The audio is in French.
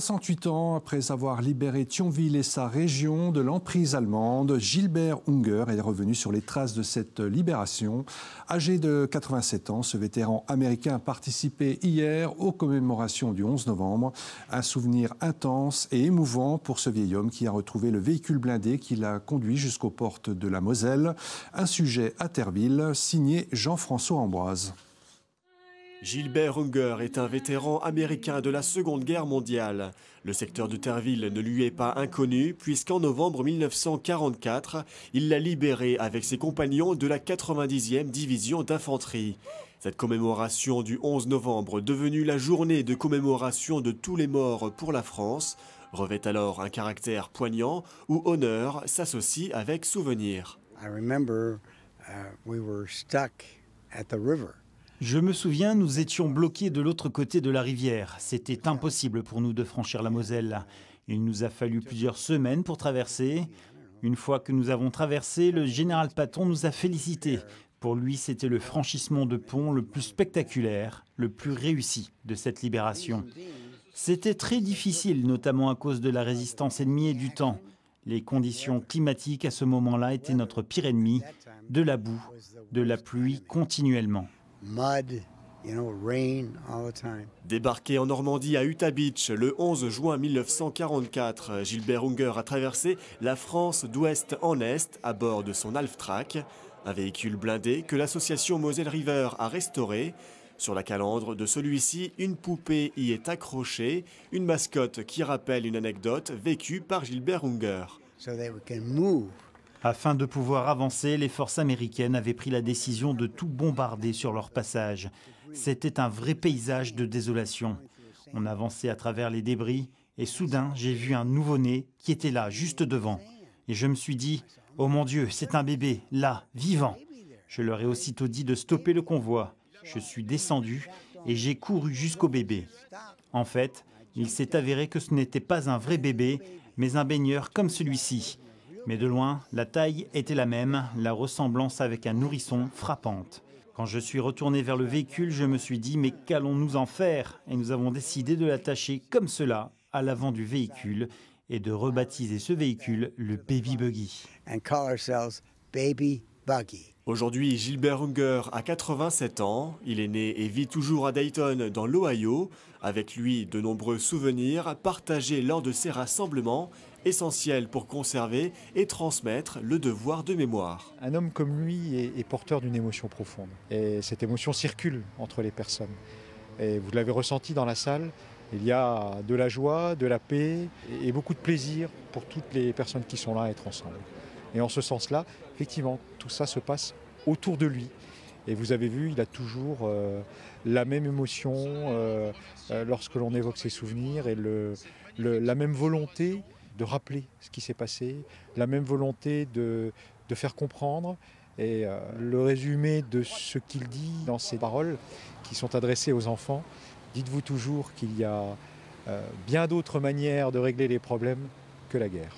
68 ans après avoir libéré Thionville et sa région de l'emprise allemande, Gilbert Unger est revenu sur les traces de cette libération. Âgé de 87 ans, ce vétéran américain a participé hier aux commémorations du 11 novembre. Un souvenir intense et émouvant pour ce vieil homme qui a retrouvé le véhicule blindé qui l'a conduit jusqu'aux portes de la Moselle. Un sujet à Terville, signé Jean-François Ambroise. Gilbert Unger est un vétéran américain de la Seconde Guerre mondiale. Le secteur de Terville ne lui est pas inconnu puisqu'en novembre 1944, il l'a libéré avec ses compagnons de la 90e division d'infanterie. Cette commémoration du 11 novembre, devenue la journée de commémoration de tous les morts pour la France, revêt alors un caractère poignant où honneur s'associe avec souvenir. Je me souviens, nous étions bloqués de l'autre côté de la rivière. C'était impossible pour nous de franchir la Moselle. Il nous a fallu plusieurs semaines pour traverser. Une fois que nous avons traversé, le général Patton nous a félicités. Pour lui, c'était le franchissement de pont le plus spectaculaire, le plus réussi de cette libération. C'était très difficile, notamment à cause de la résistance ennemie et du temps. Les conditions climatiques à ce moment-là étaient notre pire ennemi, de la boue, de la pluie continuellement. Débarqué en Normandie à Utah Beach le 11 juin 1944, Gilbert Unger a traversé la France d'ouest en est à bord de son Half-Track, un véhicule blindé que l'association Moselle River a restauré. Sur la calandre de celui-ci, une poupée y est accrochée, une mascotte qui rappelle une anecdote vécue par Gilbert Unger. Afin de pouvoir avancer, les forces américaines avaient pris la décision de tout bombarder sur leur passage. C'était un vrai paysage de désolation. On avançait à travers les débris et soudain, j'ai vu un nouveau-né qui était là, juste devant. Et je me suis dit, « Oh mon Dieu, c'est un bébé, là, vivant !» Je leur ai aussitôt dit de stopper le convoi. Je suis descendu et j'ai couru jusqu'au bébé. En fait, il s'est avéré que ce n'était pas un vrai bébé, mais un baigneur comme celui-ci. Mais de loin, la taille était la même, la ressemblance avec un nourrisson frappante. Quand je suis retourné vers le véhicule, je me suis dit « mais qu'allons-nous en faire ?» Et nous avons décidé de l'attacher comme cela à l'avant du véhicule et de rebaptiser ce véhicule le Baby Buggy. Aujourd'hui, Gilbert Unger a 87 ans. Il est né et vit toujours à Dayton, dans l'Ohio. Avec lui, de nombreux souvenirs partagés lors de ces rassemblements, essentiels pour conserver et transmettre le devoir de mémoire. Un homme comme lui est porteur d'une émotion profonde. Et cette émotion circule entre les personnes. Et vous l'avez ressenti dans la salle, il y a de la joie, de la paix et beaucoup de plaisir pour toutes les personnes qui sont là à être ensemble. Et en ce sens-là, effectivement, tout ça se passe autour de lui. Et vous avez vu, il a toujours la même émotion lorsque l'on évoque ses souvenirs et la même volonté de rappeler ce qui s'est passé, la même volonté de faire comprendre. Et le résumé de ce qu'il dit dans ses paroles qui sont adressées aux enfants, dites-vous toujours qu'il y a bien d'autres manières de régler les problèmes que la guerre.